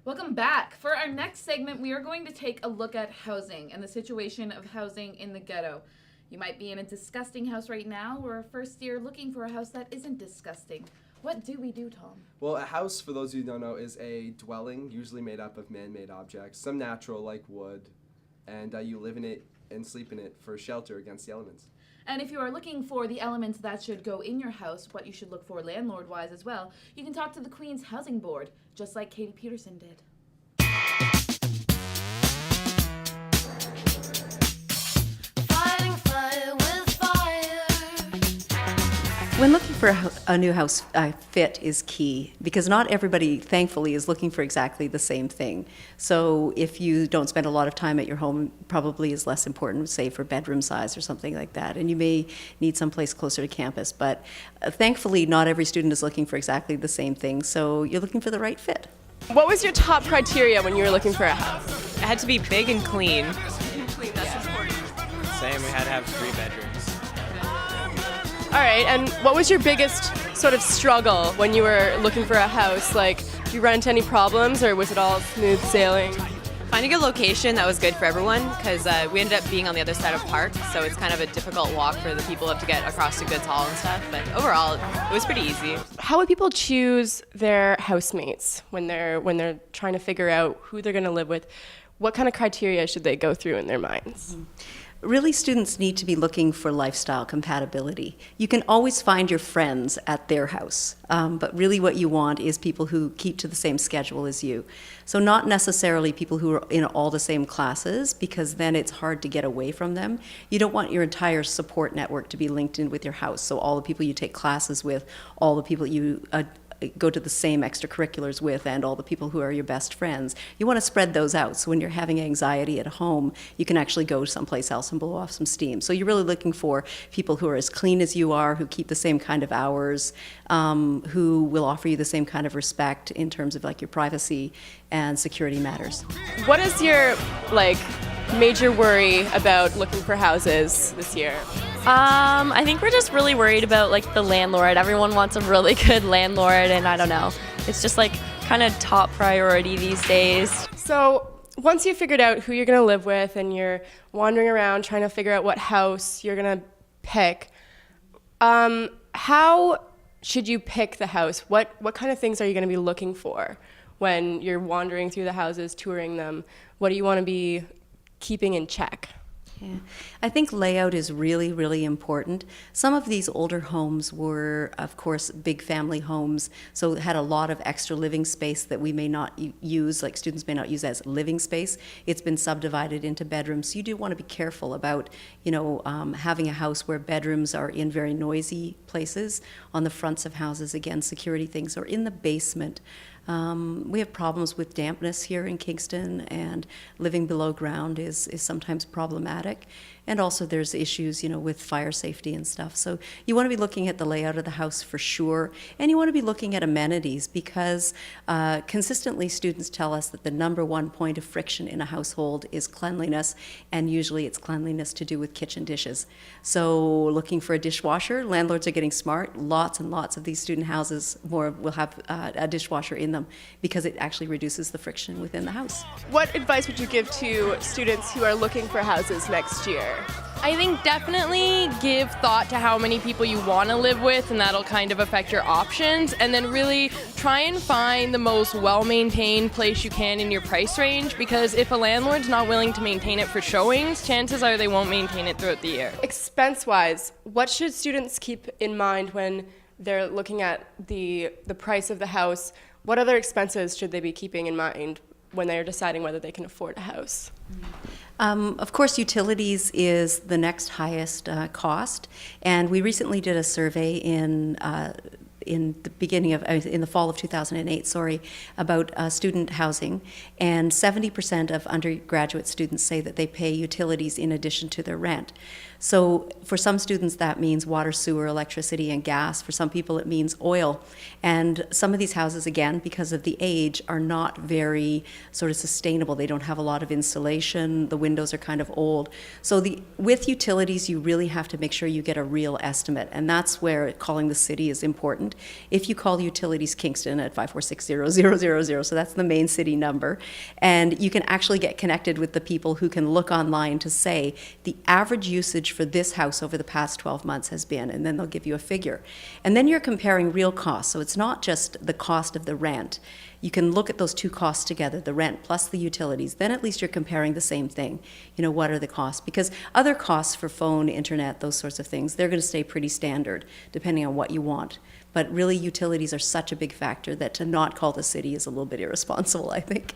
Welcome back. For our next segment, we are going to take a look at housing and the situation of housing in the ghetto. You might be in a disgusting house right now, or a first year looking for a house that isn't disgusting. What do we do, Tom? Well, a house, for those of you who don't know, is a dwelling usually made up of man-made objects, some natural like wood, and you live in it and sleep in it for shelter against the elements. And if you are looking for the elements that should go in your house, what you should look for landlord-wise as well, you can talk to the Queen's Housing Board, just like Katie Peterson did. When looking for a new house, fit is key because not everybody, thankfully, is looking for exactly the same thing. So if you don't spend a lot of time at your home, probably is less important, say for bedroom size or something like that. And you may need someplace closer to campus. But thankfully, not every student is looking for exactly the same thing. So you're looking for the right fit. What was your top criteria when you were looking for a house? It had to be big and clean. That's important. Same, we had to have 3 bedrooms. All right, and what was your biggest sort of struggle when you were looking for a house? Like, did you run into any problems, or was it all smooth sailing? Finding a location that was good for everyone, because we ended up being on the other side of Park, so it's kind of a difficult walk for the people who have to get across to Goods Hall and stuff, but overall, it was pretty easy. How would people choose their housemates when they're trying to figure out who they're going to live with? What kind of criteria should they go through in their minds? Really, students need to be looking for lifestyle compatibility. You can always find your friends at their house, but really what you want is people who keep to the same schedule as you. So not necessarily people who are in all the same classes, because then it's hard to get away from them. You don't want your entire support network to be linked in with your house, so all the people you take classes with, all the people you go to the same extracurriculars with, and all the people who are your best friends. You want to spread those out, so when you're having anxiety at home, you can actually go someplace else and blow off some steam. So you're really looking for people who are as clean as you are, who keep the same kind of hours, who will offer you the same kind of respect in terms of like your privacy and security matters. What is your major worry about looking for houses this year? I think we're just really worried about the landlord. Everyone wants a really good landlord, and I don't know. It's just kind of top priority these days. So once you figured out who you're going to live with and you're wandering around trying to figure out what house you're going to pick, how should you pick the house? What kind of things are you going to be looking for when you're wandering through the houses, touring them? What do you want to be keeping in check? Yeah. I think layout is really, really important. Some of these older homes were, of course, big family homes, so had a lot of extra living space that we may not use, like students may not use as living space. It's been subdivided into bedrooms. So you do want to be careful about, having a house where bedrooms are in very noisy places, on the fronts of houses, again, security things, or in the basement. We have problems with dampness here in Kingston, and living below ground is sometimes problematic. And also there's issues, with fire safety and stuff. So you want to be looking at the layout of the house for sure. And you want to be looking at amenities, because consistently students tell us that the number one point of friction in a household is cleanliness, and usually it's cleanliness to do with kitchen dishes. So looking for a dishwasher, landlords are getting smart. Lots and lots of these student houses will have a dishwasher in them, because it actually reduces the friction within the house. What advice would you give to students who are looking for houses next year? I think definitely give thought to how many people you want to live with, and that'll kind of affect your options. And then really try and find the most well-maintained place you can in your price range, because if a landlord's not willing to maintain it for showings, chances are they won't maintain it throughout the year. Expense-wise, what should students keep in mind when they're looking at the price of the house? What other expenses should they be keeping in mind when they're deciding whether they can afford a house? Of course, utilities is the next highest cost, and we recently did a survey in the fall of 2008, about student housing, and 70% of undergraduate students say that they pay utilities in addition to their rent. So for some students that means water, sewer, electricity, and gas. For some people it means oil. And some of these houses, again, because of the age, are not very sort of sustainable. They don't have a lot of insulation. The windows are kind of old. So with utilities, you really have to make sure you get a real estimate, and that's where calling the city is important. important. If you call Utilities Kingston at 546-0000, so that's the main city number, and you can actually get connected with the people who can look online to say the average usage for this house over the past 12 months has been, and then they'll give you a figure. And then you're comparing real costs, so it's not just the cost of the rent. You can look at those two costs together, the rent plus the utilities. Then at least you're comparing the same thing. You know, what are the costs? Because other costs for phone, internet, those sorts of things, they're going to stay pretty standard depending on what you want. But really, utilities are such a big factor that to not call the city is a little bit irresponsible, I think.